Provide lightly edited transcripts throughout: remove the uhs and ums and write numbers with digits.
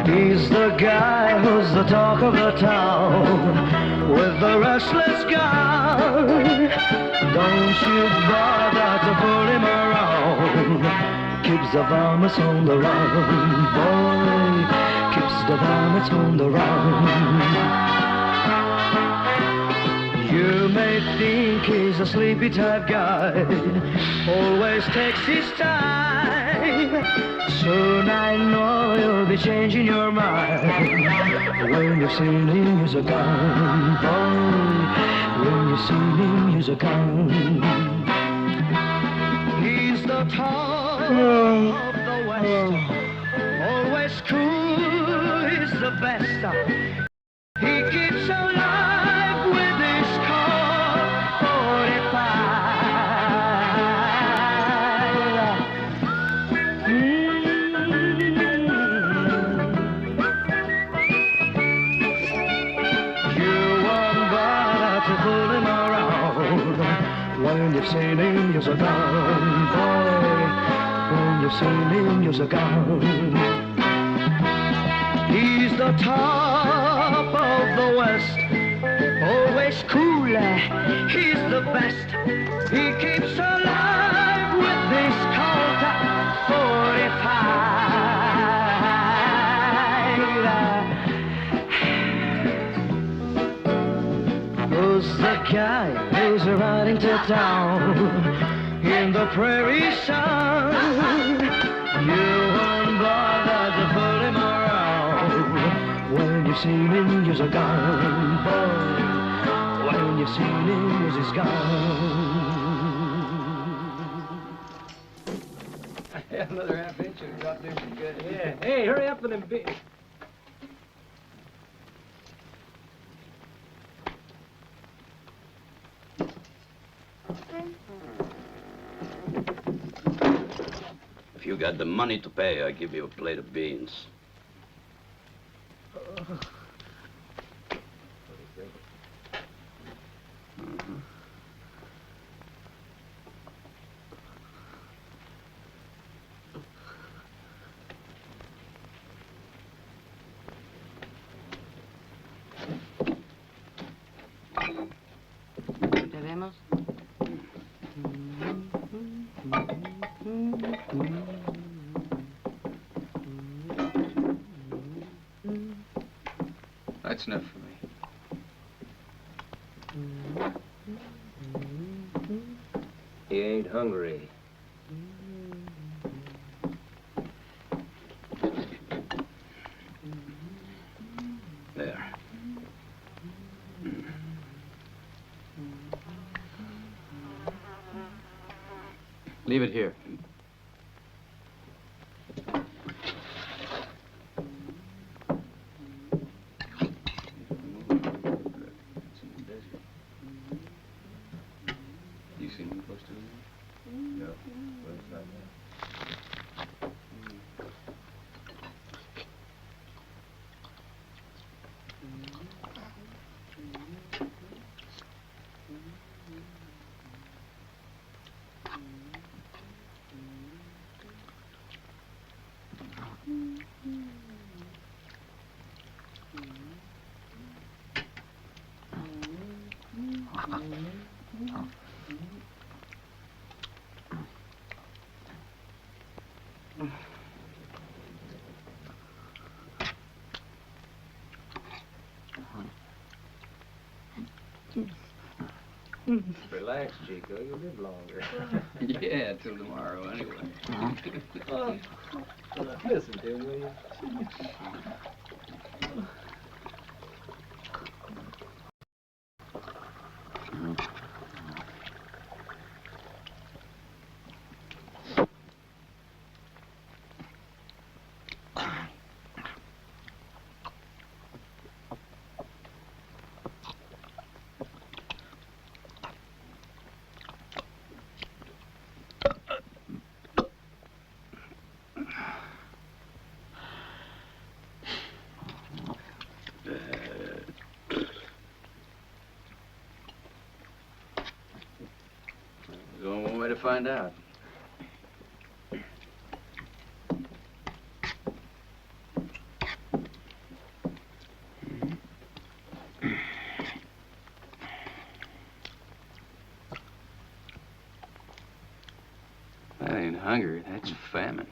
He's the guy who's the talk of the town with the restless guy. Don't you bother to pull him around. Keeps the varmints on the run, boy. Keeps the varmints on the run. You may think he's a sleepy type guy, always takes his time. Soon I know you'll be changing your mind when you've seen him use a gun, boy. When you've seen him use a gun. He's the top of the West, always cool, he's the best. He keeps alive with his Colt 45. You won't bother to pull him around when you've seen him use a gun, boy. When you've seen him use a gun. He's the top of the West, always cool, he's the best. He keeps alive with this Colt 45. Who's the guy who's riding to town in the prairie sun? You won't bother to pull him around when you've seen him use a gun, boy. When you've seen him use his gun. Another half inch and got there some good. Yeah. Hey, hurry up with them big. If you got the money to pay, I'll give you a plate of beans. ¿Tenemos? That's enough for me. He ain't hungry. There. Leave it here. You seen him close to him? No. Well, it's not there. Relax, Chico. You'll live longer. Yeah, till tomorrow, anyway. Listen to him, will you? There's only one way to find out. That ain't hunger, that's famine.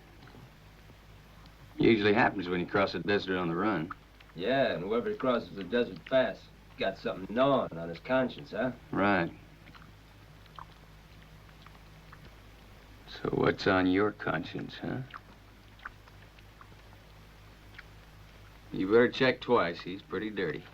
Usually happens when you cross the desert on the run. Yeah, and whoever crosses the desert fast got something gnawing on his conscience, huh? Right. So what's on your conscience, huh? You better check twice. He's pretty dirty.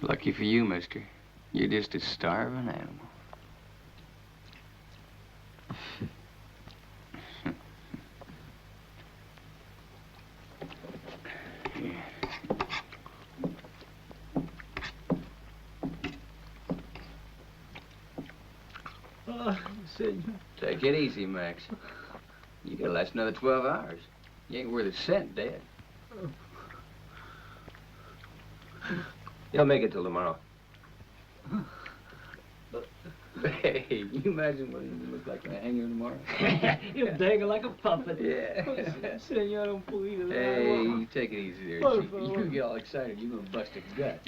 Lucky for you, mister. You're just a starving animal. Senor. Take it easy, Max. You gotta last another 12 hours. You ain't worth a cent dead. You'll make it till tomorrow. Hey, you imagine what it look like when I hang here tomorrow? You'll dangle like a puppet. Yeah. Senor, un poquito. Hey, you take it easy there, Por Chief. favor. You get all excited, you're gonna bust a gut.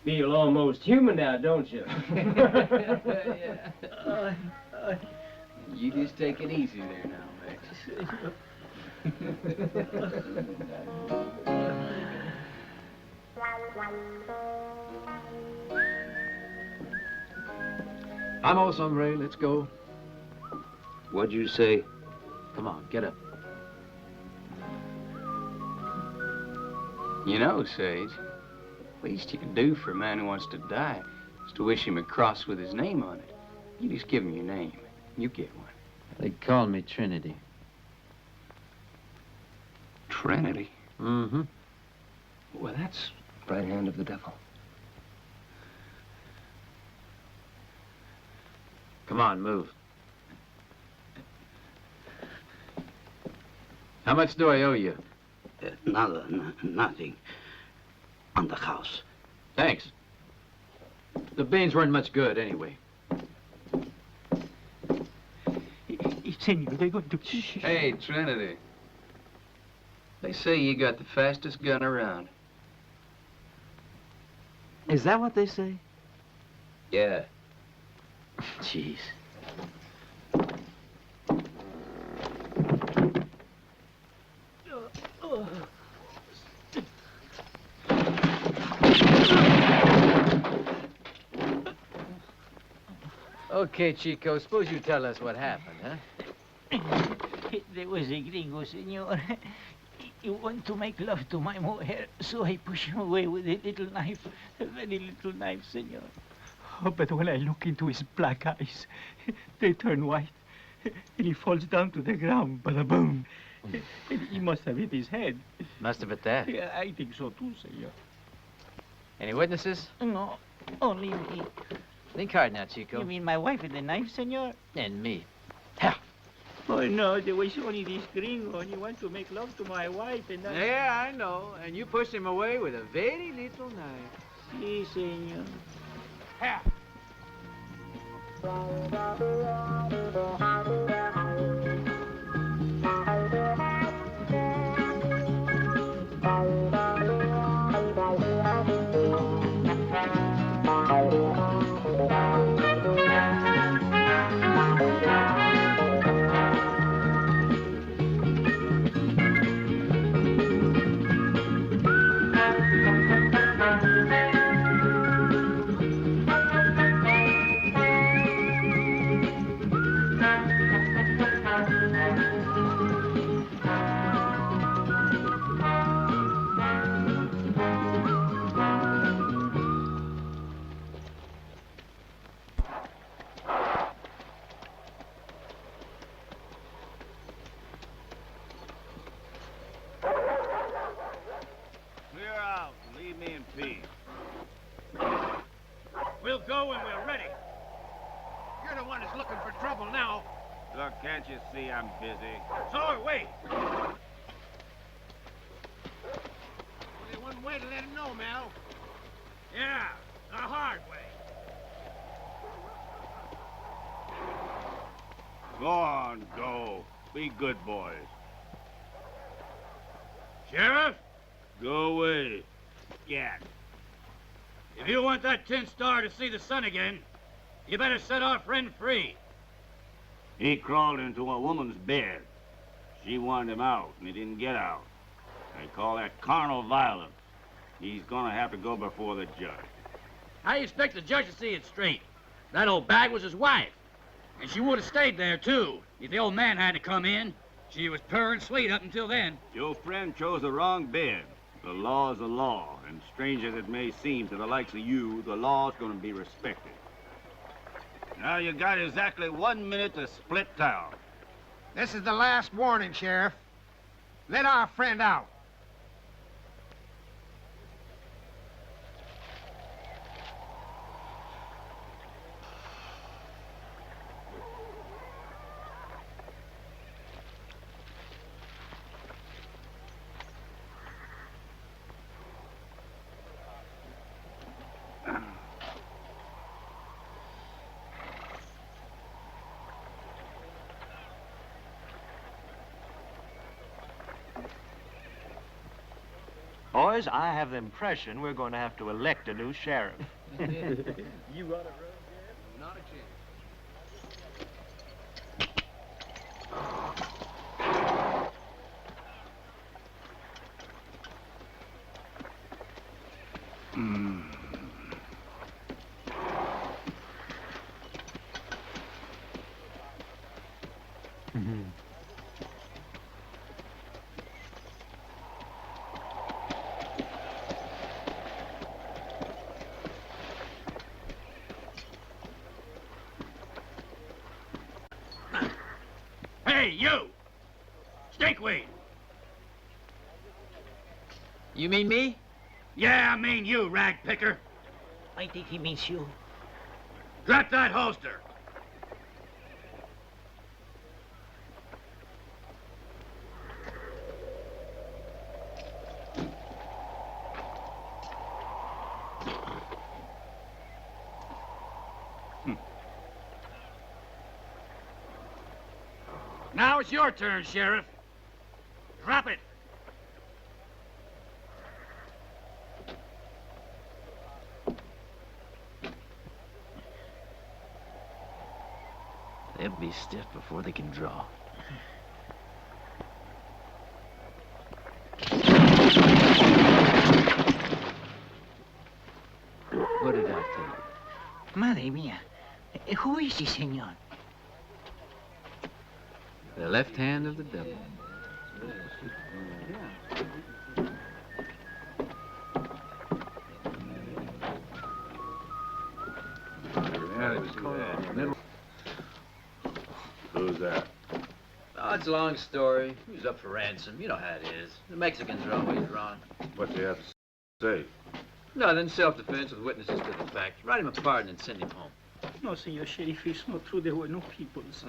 Feel almost human now, don't you? Yeah. You just take it easy there now, Max. Vamos, hombre, let's go. What'd you say? Come on, get up. You know, Sage, least you can do for a man who wants to die is to wish him a cross with his name on it. You just give him your name, you get one. They call me Trinity. Trinity? Mm-hmm. Well, that's right hand of the devil. Come on, move. How much do I owe you? Nothing. On the house. Thanks. The beans weren't much good anyway. Senor, they're going to... Hey, Trinity. They say you got the fastest gun around. Is that what they say? Yeah. Jeez. Okay, Chico, suppose you tell us what happened, huh? There was a gringo, senor. He wanted to make love to my mujer, so I pushed him away with a little knife, a very little knife, senor. Oh, but when I look into his black eyes, they turn white, and he falls down to the ground, bada-boom. And he must have hit his head. Must have hit that. Yeah, I think so too, senor. Any witnesses? No, only me. Think hard now, Chico. You mean my wife with the knife, senor? And me. Oh, no, there was only this gringo, and he wants to make love to my wife, and I... Yeah, I know. And you pushed him away with a very little knife. Si, senor. Here. We'll go when we're ready. You're the one that's looking for trouble now. Look, can't you see I'm busy? So, wait. Only one way to let him know, Mel. Yeah, the hard way. Go on, go. Be good boys. Sheriff, Go away. Scat. if you want that tin star to see the sun again, you better set our friend free. He crawled into a woman's bed. She wanted him out, and he didn't get out. They call that carnal violence. He's gonna have to go before the judge. How you expect the judge to see it straight? That old bag was his wife. And she would have stayed there, too, if the old man had to come in. She was purring sweet up until then. Your friend chose the wrong bed. The law's the law, and strange as it may seem to the likes of you, the law's gonna be respected. Now you got exactly 1 minute to split town. This is the last warning, Sheriff. Let our friend out. Boys, I have the impression we're going to have to elect a new sheriff. You want to run, Sheriff? Not a chance. Hey, you! Stinkweed! You mean me? Yeah, I mean you, rag picker. I think he means you. Drop that holster. Now it's your turn, Sheriff. Drop it. They'll be stiff before they can draw. What did I tell you? Madre mía. Who is he, senor? The left hand of the devil. Who's that? Oh, it's a long story. He was up for ransom. You know how it is. The Mexicans are always wrong. What's he have to say? Nothing. Self-defense with witnesses to the fact. Write him a pardon and send him home. No, Senor Sheriff, it's not true. There were no peoples.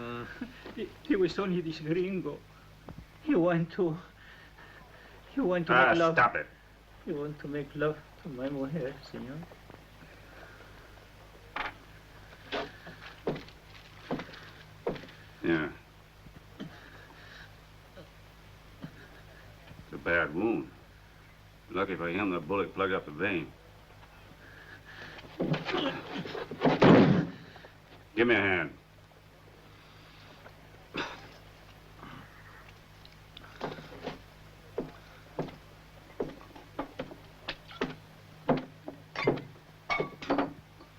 There was only this gringo. He want to make love. Stop it. He want to make love to my mujer, senor. Yeah. It's a bad wound. Lucky for him, the bullet plugged up the vein. Give me a hand.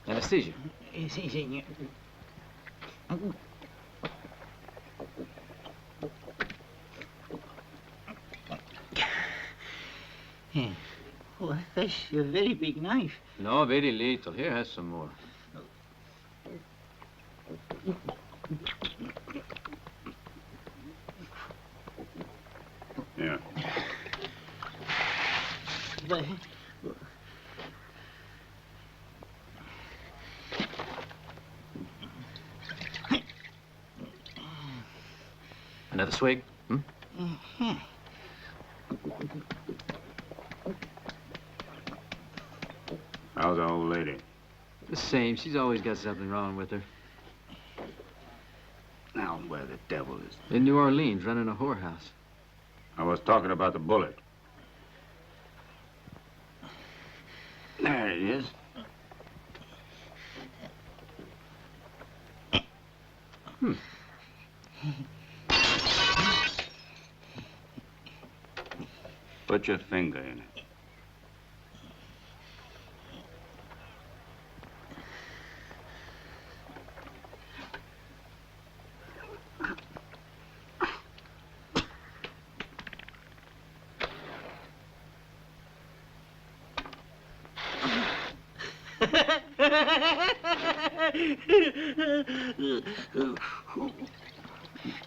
Anesthesia. Sí, señor. Oh, that's a very big knife. No, very little. Here, has some more. Yeah. But, Another swig? How's the old lady? The same. She's always got something wrong with her. Now, where the devil is... In New Orleans, running a whorehouse. I was talking about the bullet. There it is. Put your finger in it.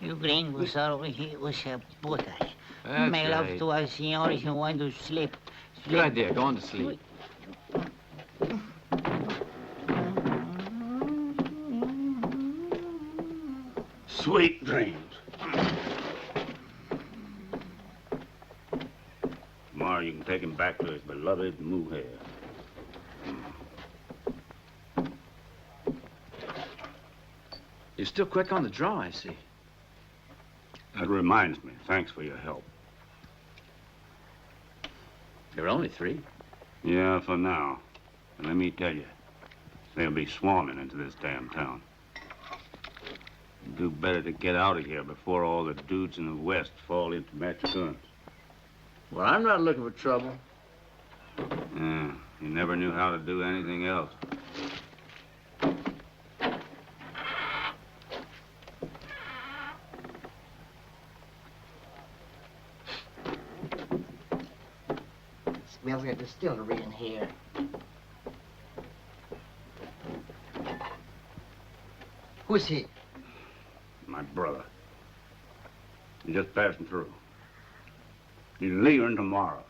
you gringos always here was a puta. That's Make love right. to us, senores, who want to sleep. Good idea. Go on to sleep. Sweet dreams. Tomorrow you can take him back to his beloved mujer. You're still quick on the draw, I see. That reminds me. Thanks for your help. There are only 3. Yeah, for now. And let me tell you, they'll be swarming into this damn town. You'd do better to get out of here before all the dudes in the West fall into match guns. Well, I'm not looking for trouble. Yeah, you never knew how to do anything else. Smells like a distillery in here. Who's he? My brother. He's just passing through. He's leaving tomorrow.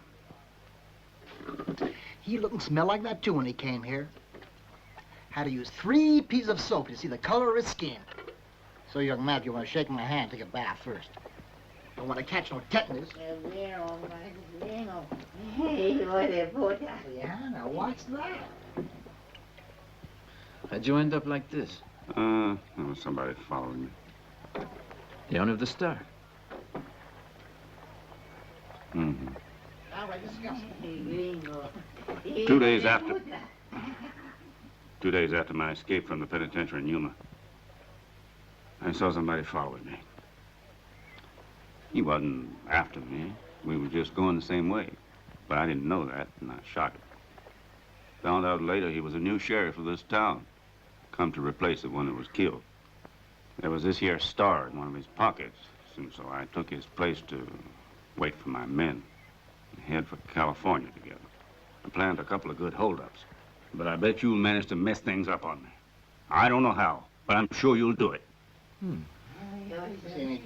He looked and smelled like that, too, when he came here. Had to use 3 pieces of soap to see the color of his skin. So, young man, if you want to shake my hand, take a bath first. Don't want to catch no tetanus. Yeah, now what's that? How'd you end up like this? There was somebody following me. The owner of the Star. Mm-hmm. Now we're discussing. 2 days after... 2 days after my escape from the penitentiary in Yuma, I saw somebody following me. He wasn't after me. We were just going the same way. But I didn't know that, and I shot him. Found out later he was a new sheriff of this town, come to replace the one that was killed. There was this here star in one of his pockets, and so I took his place to wait for my men and head for California together. I planned a couple of good holdups, but I bet you'll manage to mess things up on me. I don't know how, but I'm sure you'll do it. In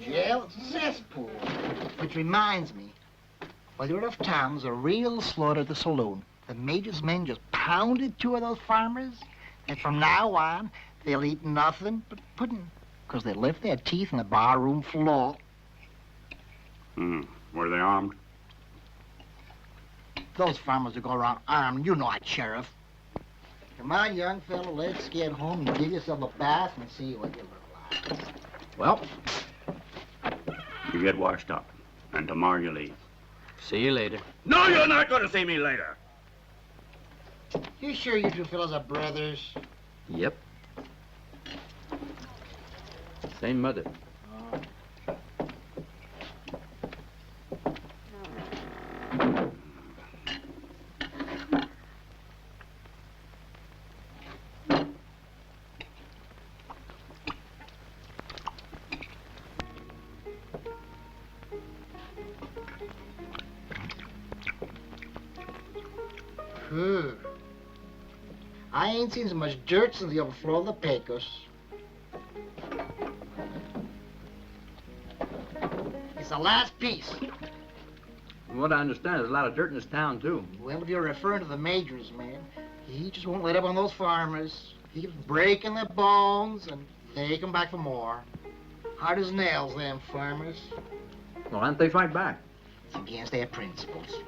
jail, it's a cesspool. Which reminds me, while you were out of town, was a real slaughter at the saloon. The major's men just pounded 2 of those farmers, and from now on, They'll eat nothing but pudding, 'cause they left their teeth in the barroom floor. Were they armed? Those farmers who go around armed, you know it, Sheriff. Come on, young fella, let's get home and give yourself a bath and see what you look like. Well, You get washed up, and tomorrow you leave. see you later. No, you're not going to see me later. You sure you two fellas are brothers? Yep. Same mother. I ain't seen so much dirt since the overflow of the Pecos. It's the last piece. From what I understand, there's a lot of dirt in this town, too. Well, if you're referring to the majors, man, he just won't let up on those farmers. He keeps breaking their bones and take 'em back for more. Hard as nails, them farmers. Well, why don't they fight back? It's against their principles.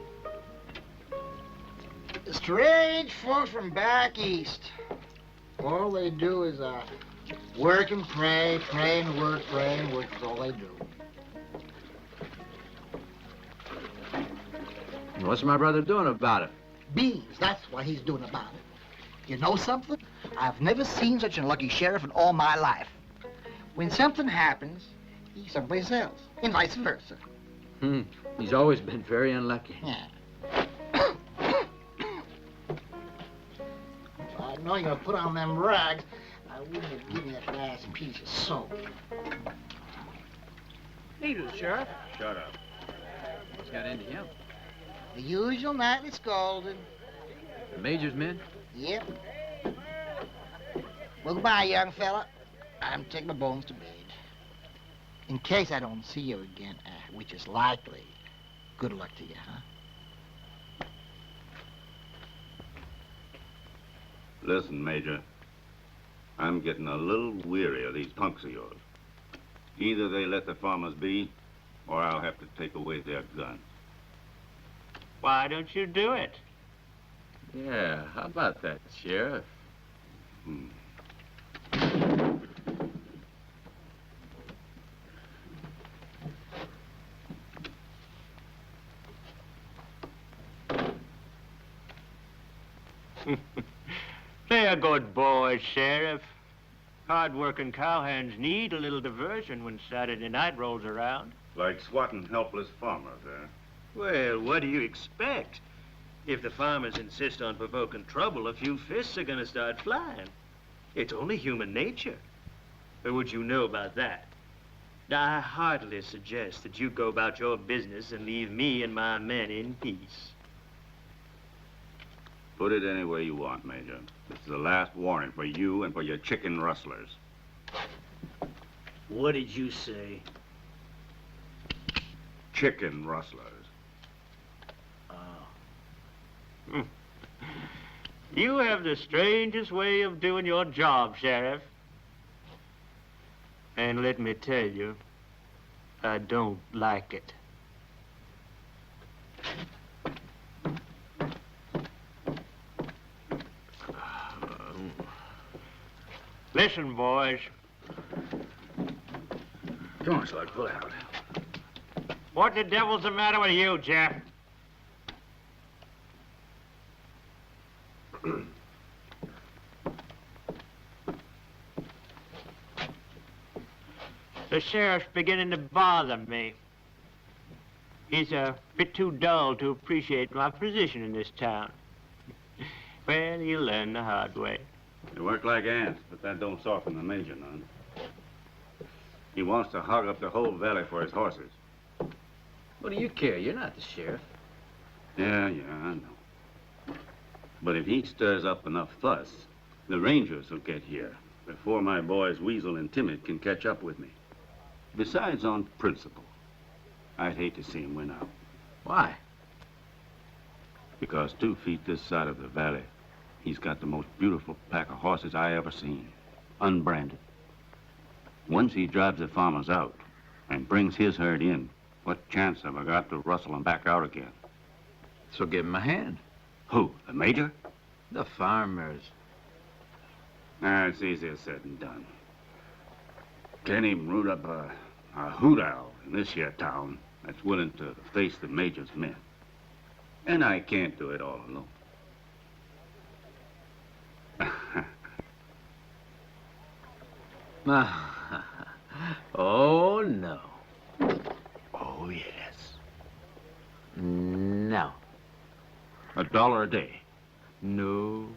Strange folks from back east. All they do is work and pray, pray and work, pray and work. That's all they do. What's my brother doing about it? Beans, that's what he's doing about it. You know something? I've never seen such a lucky sheriff in all my life. When something happens, he's someplace else, and vice versa. He's always been very unlucky. Yeah. If I'd known you would put on them rags, I wouldn't have given you that last piece of soap. Needles, Sheriff. Shut up. What's got into him? The usual nightly scolding. The major's men? Yep. Well, goodbye, young fella. I'm taking my bones to bed. In case I don't see you again, which is likely, good luck to you, huh? Listen, Major. I'm getting a little weary of these punks of yours. Either they let the farmers be, or I'll have to take away their guns. Why don't you do it? Yeah, how about that, Sheriff? They're good boys, Sheriff. Hard-working cowhands need a little diversion when Saturday night rolls around. Like swatting helpless farmers, eh? Well, what do you expect? If the farmers insist on provoking trouble, a few fists are gonna start flying. It's only human nature. But what you know about that? Now, I heartily suggest that you go about your business and leave me and my men in peace. Put it any way you want, Major. This is the last warning for you and for your chicken rustlers. What did you say? Chicken rustlers. You have the strangest way of doing your job, Sheriff. And let me tell you, I don't like it. Listen, boys. Come on, Slug, pull out. What the devil's the matter with you, Jeff? The sheriff's beginning to bother me. He's a bit too dull to appreciate my position in this town. Well, he'll learn the hard way. They work like ants, but that don't soften the Major none. He wants to hog up the whole valley for his horses. What do you care? You're not the sheriff. Yeah, I know. But if he stirs up enough fuss, the Rangers will get here before my boys Weasel and Timid can catch up with me. Besides, on principle, I'd hate to see him win out. Why? Because 2 feet this side of the valley, he's got the most beautiful pack of horses I ever seen. unbranded. Once he drives the farmers out and brings his herd in, what chance have I got to rustle them back out again? So give him a hand. Who, the major? The farmers. It's easier said than done. Can't even root up a hoot owl in this here town that's willing to face the major's men. And I can't do it all alone. Oh, no. Oh, yes. No. $1 a day. No.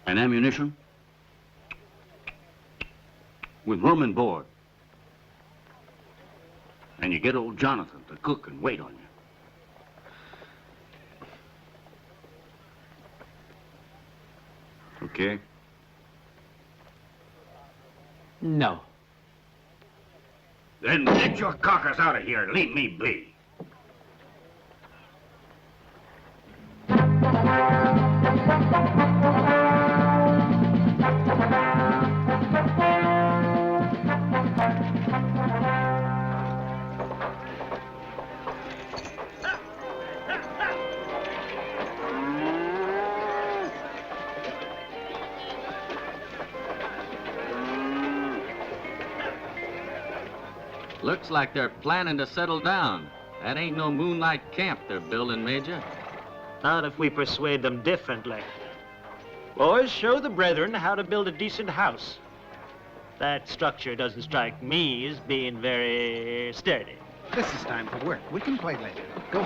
And ammunition? With room and board. And you get old Jonathan to cook and wait on you. Okay? No. Then get your carcass out of here and leave me be. Looks like they're planning to settle down. That ain't no moonlight camp they're building, Major. Not if we persuade them differently. Boys, show the brethren how to build a decent house. That structure doesn't strike me as being very sturdy. This is time for work. We can play later. Go.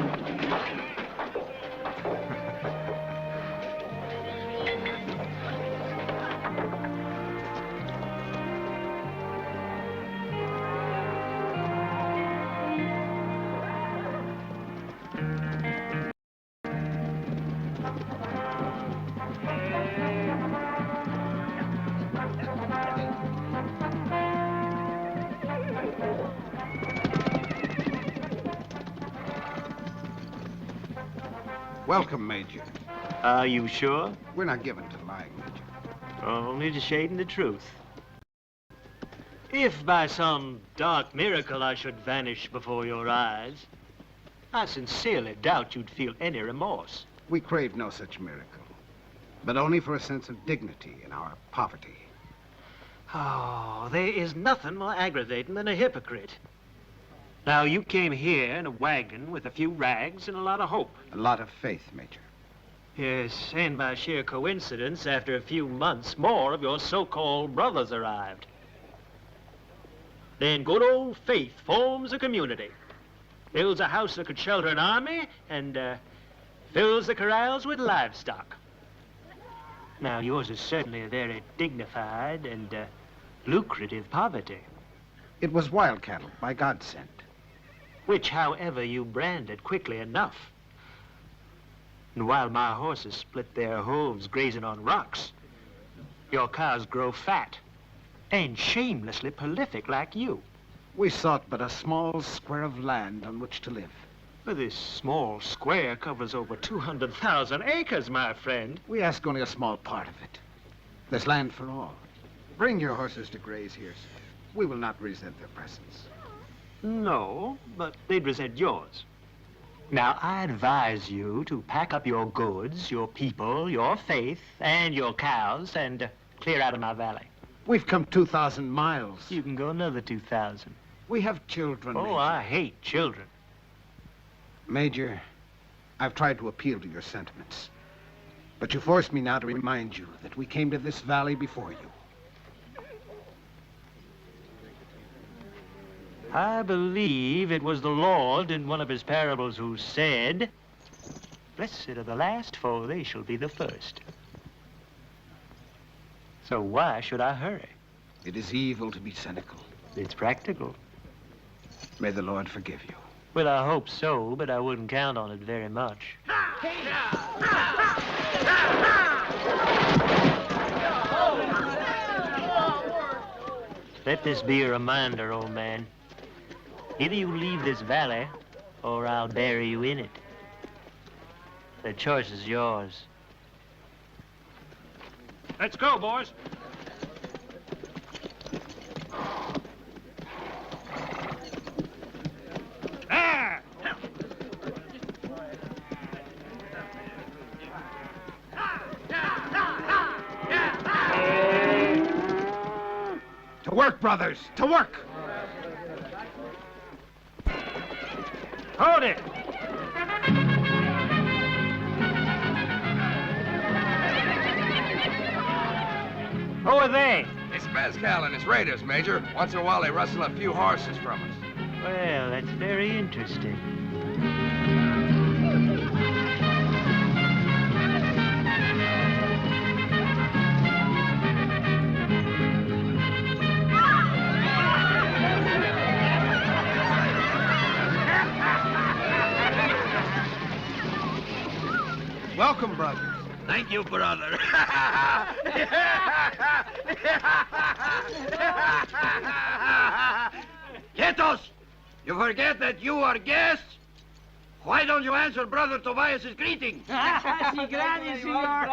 Welcome, Major. Are you sure? We're not given to lying, Major. Only to shading the truth. If by some dark miracle I should vanish before your eyes, I sincerely doubt you'd feel any remorse. We crave no such miracle, but only for a sense of dignity in our poverty. Oh, there is nothing more aggravating than a hypocrite. Now, you came here in a wagon with a few rags and a lot of hope. A lot of faith, Major. Yes, and by sheer coincidence, after a few months, more of your so-called brothers arrived. Then good old faith forms a community, builds a house that could shelter an army, and fills the corrals with livestock. Now, yours is certainly a very dignified and lucrative poverty. It was wild cattle, by God sent. Which, however, you branded quickly enough. And while my horses split their hooves grazing on rocks, your cows grow fat and shamelessly prolific like you. We sought but a small square of land on which to live. But this small square covers over 200,000 acres, my friend. We ask only a small part of it. There's land for all. Bring your horses to graze here, sir. We will not resent their presence. No, but they'd resent yours. Now, I advise you to pack up your goods, your people, your faith, and your cows, and clear out of my valley. We've come 2,000 miles. You can go another 2,000. We have children, Oh, Major. I hate children. Major, I've tried to appeal to your sentiments. But you force me now to remind you that we came to this valley before you. I believe it was the Lord in one of his parables who said, "Blessed are the last, for they shall be the first." So why should I hurry? It is evil to be cynical. It's practical. May the Lord forgive you. Well, I hope so, but I wouldn't count on it very much. Let this be a reminder, old man. Either you leave this valley, or I'll bury you in it. The choice is yours. Let's go, boys. To work, brothers! To work! Hold it! Who are they? It's Pascal and his raiders, Major. Once in a while, they rustle a few horses from us. Well, that's very interesting. Welcome, brothers. Thank you, brother. Quietos! You forget that you are guests? Why don't you answer Brother Tobias's greeting? Si gracias, senor.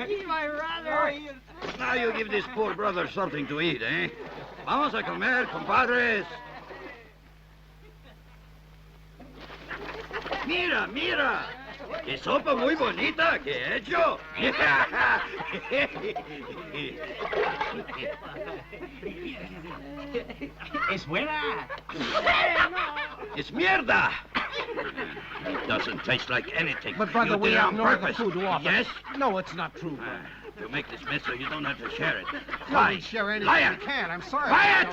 He's my brother. Now you give this poor brother something to eat, eh? Vamos a comer, compadres. Mira, mira. ¡Qué sopa muy bonita que he hecho! Es buena. It's mierda! It doesn't taste like anything. But, brother, you we did it have on no other purpose. food to offer. Yes? No, it's not true, brother. You make this mess so you don't have to share it. No, we share anything Liar! we can. I'm sorry. Quiet!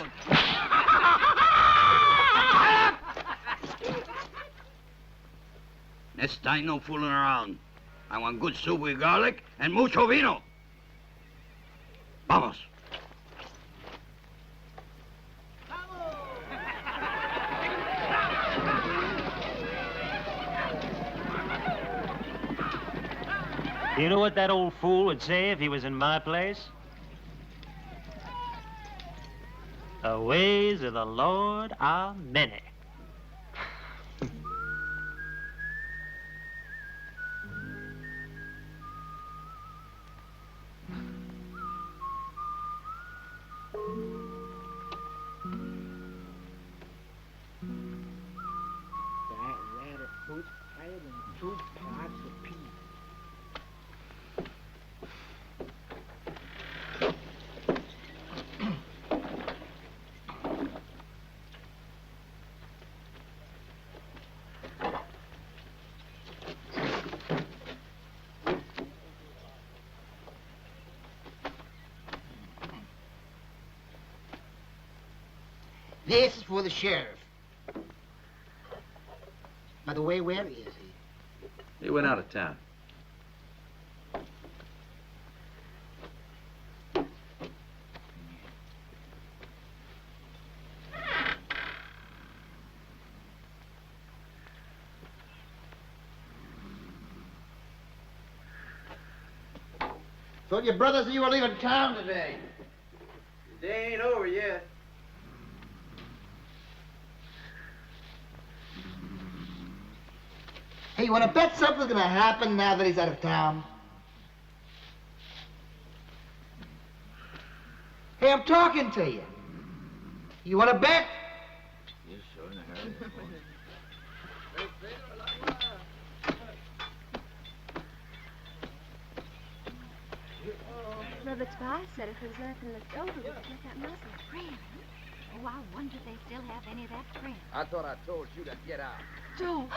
Next time, no fooling around. I want good soup with garlic and mucho vino. Vamos. You know what that old fool would say if he was in my place? The ways of the Lord are many. That rabbit food's higher than 2 pots of peas. This is for the sheriff. By the way, where is he? He went out of town. Thought your brother said you were leaving town today. The day ain't over yet. Hey, you want to bet something's going to happen now that he's out of town? Hey, I'm talking to you. You want to bet? Yes, sure, in a hurry. Brother Tobias said if there's nothing left over, we could get that mussel. Really? Oh, I wonder if they still have any of that shrimp. I thought I told you to get out. Joe!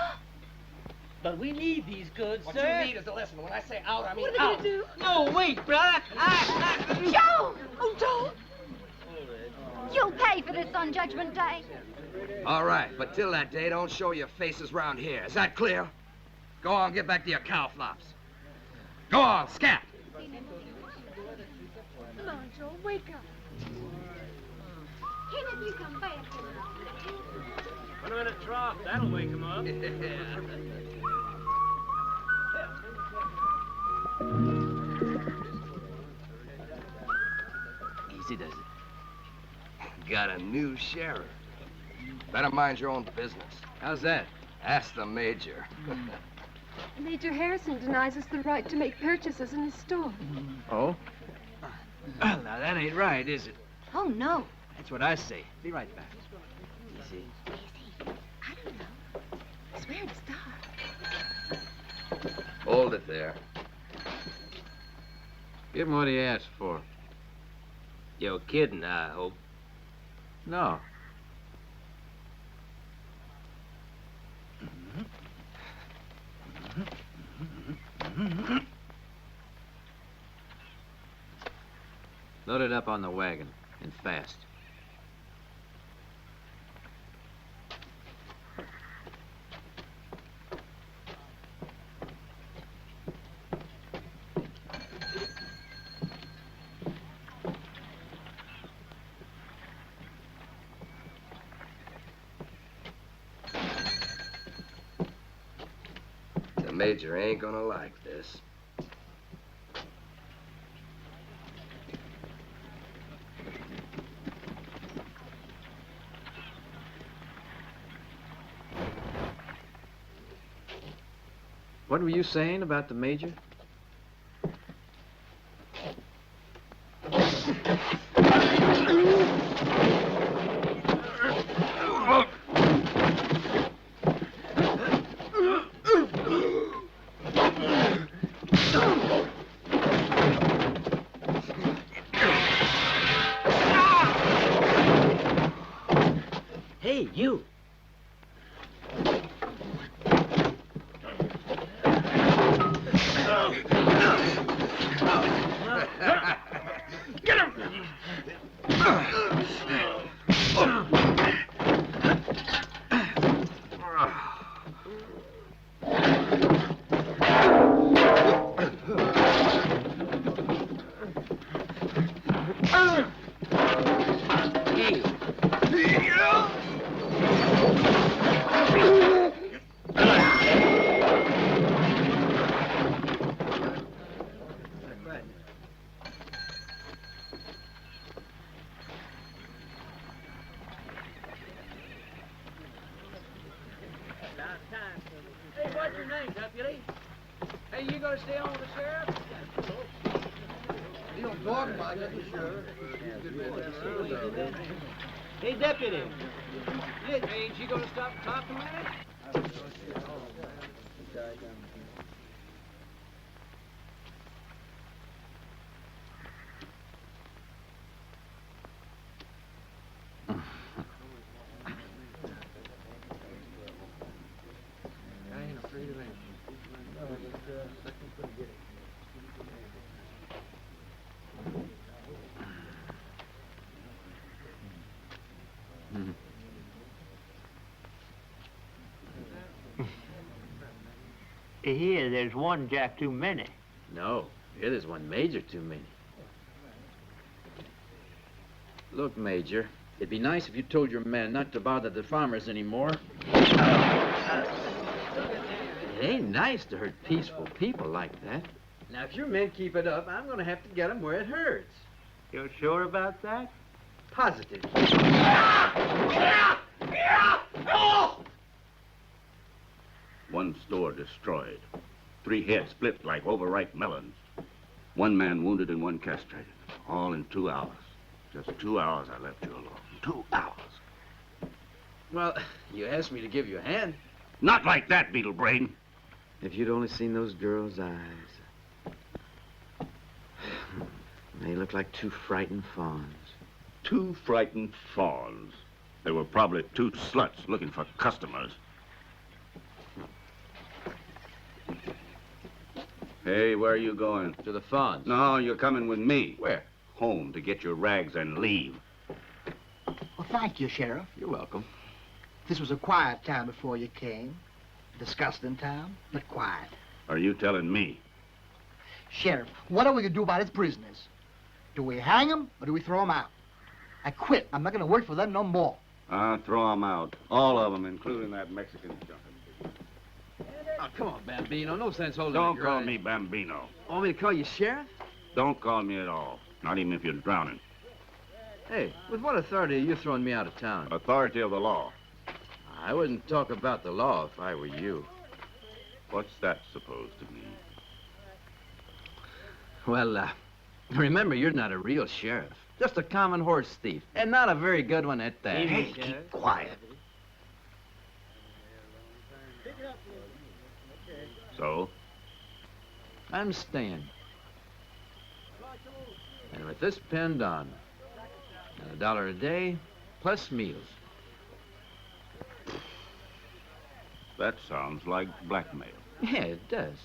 But we need these goods, What sir. you need is to listen. When I say out, I mean What are they out. gonna do? No, wait, brother. Joe! Oh, Joe! You'll pay for this on Judgment Day. All right, but till that day, don't show your faces round here. Is that clear? Go on, get back to your cow flops. Go on, scat. Come on, Joe, wake up. Kenneth, you come back. Put him in a trough. That'll wake him up. Easy does it. Got a new sheriff. Better mind your own business. How's that? Ask the major. Major Harrison denies us the right to make purchases in his store. Oh? Well, now, that ain't right, is it? Oh, no. That's what I say. Be right back. You see? I don't know. I swear it's dark. Hold it there. Give him what he asked for. You're kidding, I hope. No. Load it up on the wagon, and fast. The Major ain't gonna like this. What were you saying about the Major? Hey, you. Get him! Hey, what's your name, deputy? Hey, you gonna stay on with the sheriff? You don't talk about it, sure. Hey, deputy. Ain't you gonna stop and talk a minute? I ain't afraid of anything. Here, there's one Jack too many. No, here there's one Major too many. Look, Major, it'd be nice if you told your men not to bother the farmers anymore. It ain't nice to hurt peaceful people like that. Now, if your men keep it up, I'm gonna have to get them where it hurts. You're sure about that? Positive. One store destroyed. 3 heads split like overripe melons. 1 man wounded and 1 castrated. All in 2 hours. Just 2 hours I left you alone. 2 hours. Well, you asked me to give you a hand. Not like that, Beetle Brain. If you'd only seen those girls' eyes. They look like 2 frightened fawns. 2 frightened fawns. They were probably 2 sluts looking for customers. Hey, where are you going? To the fawns. No, you're coming with me. Where? Home to get your rags and leave. Well, thank you, Sheriff. You're welcome. This was a quiet town before you came. Disgusting town, but quiet. Are you telling me? Sheriff, what are we going to do about his prisoners? Do we hang them or do we throw them out? I quit. I'm not going to work for them no more. Throw them out. All of them, including that Mexican junkie. Oh, come on, Bambino. No sense holding Don't a call grudge. me Bambino. Want me to call you Sheriff? Don't call me at all. Not even if you're drowning. Hey, with what authority are you throwing me out of town? Authority of the law. I wouldn't talk about the law if I were you. What's that supposed to mean? Well, remember, you're not a real sheriff. Just a common horse thief, and not a very good one at that. Hey, keep quiet. So? I'm staying. And with this pinned on, $1 a day, plus meals. That sounds like blackmail. Yeah, it does.